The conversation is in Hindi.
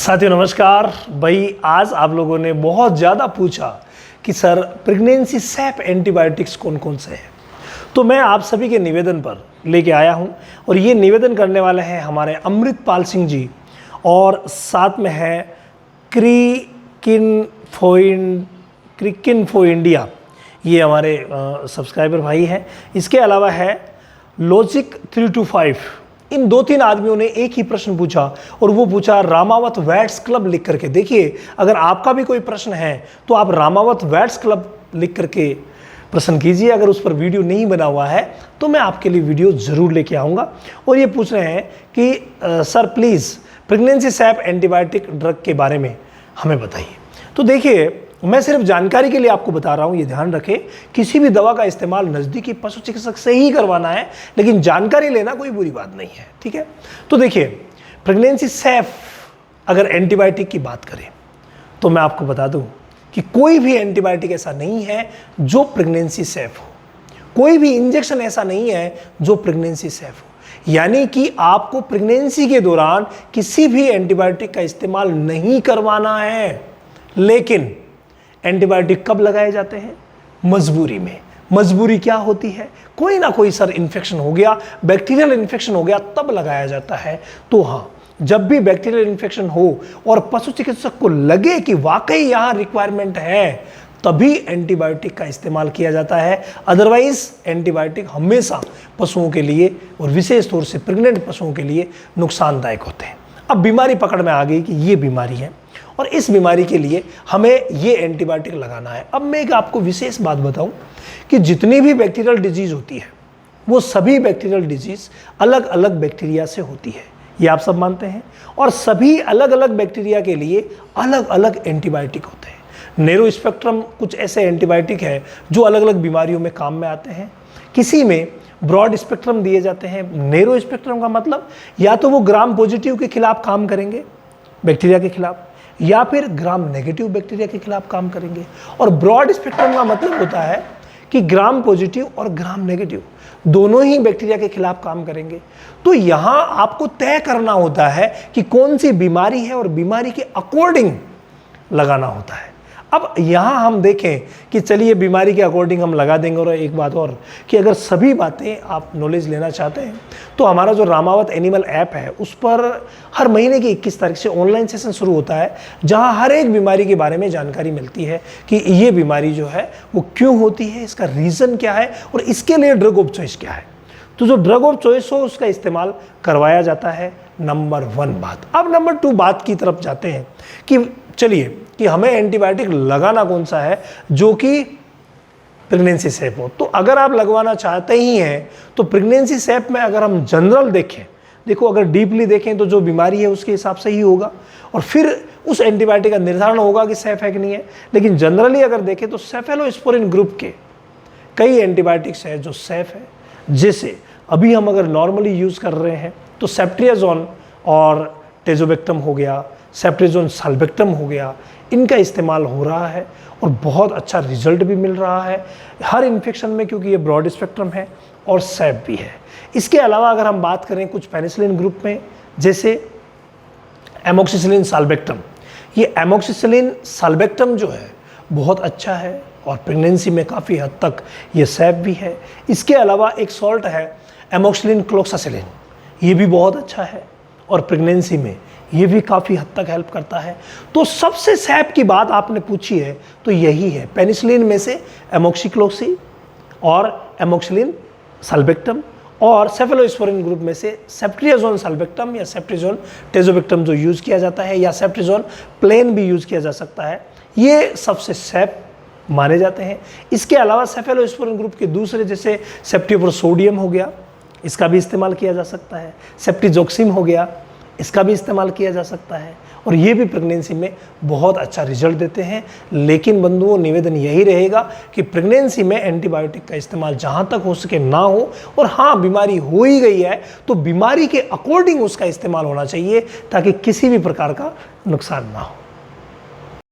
साथियों नमस्कार। भाई आज आप लोगों ने बहुत ज़्यादा पूछा कि सर प्रेगनेंसी सैप एंटीबायोटिक्स कौन कौन से हैं, तो मैं आप सभी के निवेदन पर लेके आया हूं और ये निवेदन करने वाले हैं हमारे अमृतपाल सिंह जी और साथ में है क्रिकिनफो इंडिया, ये हमारे सब्सक्राइबर भाई हैं। इसके अलावा है लॉजिक 325। इन दो तीन आदमियों ने एक ही प्रश्न पूछा और वो पूछा रामावत वैट्स क्लब लिख करके। देखिए, अगर आपका भी कोई प्रश्न है तो आप रामावत वैट्स क्लब लिख करके प्रश्न कीजिए। अगर उस पर वीडियो नहीं बना हुआ है तो मैं आपके लिए वीडियो ज़रूर लेके आऊँगा। और ये पूछ रहे हैं कि sir please pregnancy SAP antibiotic drug के बारे में हमें बताइए। तो देखिए, मैं सिर्फ जानकारी के लिए आपको बता रहा हूँ, ये ध्यान रखें किसी भी दवा का इस्तेमाल नज़दीकी पशु चिकित्सक से ही करवाना है, लेकिन जानकारी लेना कोई बुरी बात नहीं है, ठीक है। तो देखिए, प्रेगनेंसी सैफ अगर एंटीबायोटिक की बात करें तो मैं आपको बता दूं कि कोई भी एंटीबायोटिक ऐसा नहीं है जो प्रेगनेंसी सैफ हो, कोई भी इंजेक्शन ऐसा नहीं है जो प्रेगनेंसी सैफ हो। यानी कि आपको प्रेगनेंसी के दौरान किसी भी एंटीबायोटिक का इस्तेमाल नहीं करवाना है। लेकिन एंटीबायोटिक कब लगाए जाते हैं? मजबूरी में। मजबूरी क्या होती है? कोई ना कोई सर इन्फेक्शन हो गया, बैक्टीरियल इन्फेक्शन हो गया, तब लगाया जाता है। तो हाँ, जब भी बैक्टीरियल इन्फेक्शन हो और पशु चिकित्सक को लगे कि वाकई यहाँ रिक्वायरमेंट है, तभी एंटीबायोटिक का इस्तेमाल किया जाता है। अदरवाइज एंटीबायोटिक हमेशा पशुओं के लिए और विशेष तौर से प्रेग्नेंट पशुओं के लिए नुकसानदायक होते हैं। अब बीमारी पकड़ में आ गई कि ये बीमारी है और इस बीमारी के लिए हमें ये एंटीबायोटिक लगाना है। अब मैं एक आपको विशेष बात बताऊं कि जितनी भी बैक्टीरियल डिजीज़ होती है वो सभी बैक्टीरियल डिजीज़ अलग अलग बैक्टीरिया से होती है, ये आप सब मानते हैं। और सभी अलग अलग बैक्टीरिया के लिए अलग अलग एंटीबायोटिक होते हैं। नैरो स्पेक्ट्रम कुछ ऐसे एंटीबायोटिक है जो अलग अलग बीमारियों में काम में आते हैं। किसी में ब्रॉड स्पेक्ट्रम दिए जाते हैं। नैरो स्पेक्ट्रम का मतलब या तो वो ग्राम पॉजिटिव के खिलाफ काम करेंगे बैक्टीरिया के खिलाफ, या फिर ग्राम नेगेटिव बैक्टीरिया के खिलाफ काम करेंगे। और ब्रॉड स्पेक्ट्रम का मतलब होता है कि ग्राम पॉजिटिव और ग्राम नेगेटिव दोनों ही बैक्टीरिया के खिलाफ काम करेंगे। तो यहाँ आपको तय करना होता है कि कौन सी बीमारी है और बीमारी के अकॉर्डिंग लगाना होता है। अब यहाँ हम देखें कि चलिए बीमारी के अकॉर्डिंग हम लगा देंगे। और एक बात और कि अगर सभी बातें आप नॉलेज लेना चाहते हैं तो हमारा जो रामावत एनिमल ऐप है उस पर हर महीने की 21 तारीख से ऑनलाइन सेशन शुरू होता है, जहाँ हर एक बीमारी के बारे में जानकारी मिलती है कि ये बीमारी जो है वो क्यों होती है, इसका रीज़न क्या है और इसके लिए ड्रग ऑफ चॉइस क्या है। तो जो ड्रग ऑफ चॉइस हो उसका इस्तेमाल करवाया जाता है, नंबर 1 बात। अब नंबर 2 बात की तरफ जाते हैं कि चलिए कि हमें एंटीबायोटिक लगाना कौन सा है जो कि प्रेगनेंसी सैप हो। तो अगर आप लगवाना चाहते ही हैं तो प्रेगनेंसी सैप में अगर हम जनरल देखें, देखो अगर डीपली देखें तो जो बीमारी है उसके हिसाब से ही होगा और फिर उस एंटीबायोटिक का निर्धारण होगा कि सैप है कि नहीं है। लेकिन जनरली अगर देखें तो सेफेलोस्पोरिन ग्रुप के कई एंटीबायोटिक्स है जो सैप है। जैसे अभी हम अगर नॉर्मली यूज़ कर रहे हैं तो सेफ्ट्रियाजोन और टेजोबेक्टम हो गया, सेफ्ट्रियाजोन साल्बेक्टम हो गया, इनका इस्तेमाल हो रहा है और बहुत अच्छा रिजल्ट भी मिल रहा है हर इन्फेक्शन में, क्योंकि ये ब्रॉड स्पेक्ट्रम है और सैप भी है। इसके अलावा अगर हम बात करें कुछ पेनिसिलिन ग्रुप में, जैसे एमोक्सिसिलिन साल्बेक्टम, ये एमोक्सिसिलिन साल्बेक्टम जो है बहुत अच्छा है और प्रेगनेंसी में काफ़ी हद तक ये सैप भी है। इसके अलावा एक सॉल्ट है एमोक्सिलिन क्लोक्सासिलिन, ये भी बहुत अच्छा है और प्रेगनेंसी में ये भी काफ़ी हद तक हेल्प करता है। तो सबसे सैप की बात आपने पूछी है तो यही है, पेनिसिलिन में से एमोक्सिक्लोक्सी और एमोक्सिलिन साल्बेक्टम और सेफेलोस्पोरिन ग्रुप में से सेफ्ट्रियाजोन साल्बेक्टम या सेफ्ट्रिजोन टेजोबेक्टम जो यूज़ किया जाता है, या सेफ्ट्रिजोन प्लेन भी यूज़ किया जा सकता है, ये सबसे सैप माने जाते हैं। इसके अलावा सेफेलोस्पोरिन ग्रुप के दूसरे जैसे सेफ्टियोप्रोसोडियम हो गया, इसका भी इस्तेमाल किया जा सकता है। सेफ्टिजोक्सिम हो गया, इसका भी इस्तेमाल किया जा सकता है और ये भी प्रेगनेंसी में बहुत अच्छा रिजल्ट देते हैं। लेकिन बंधुओं, निवेदन यही रहेगा कि प्रेगनेंसी में एंटीबायोटिक का इस्तेमाल जहाँ तक हो सके ना हो, और हाँ बीमारी हो ही गई है तो बीमारी के अकॉर्डिंग उसका इस्तेमाल होना चाहिए ताकि किसी भी प्रकार का नुकसान ना हो।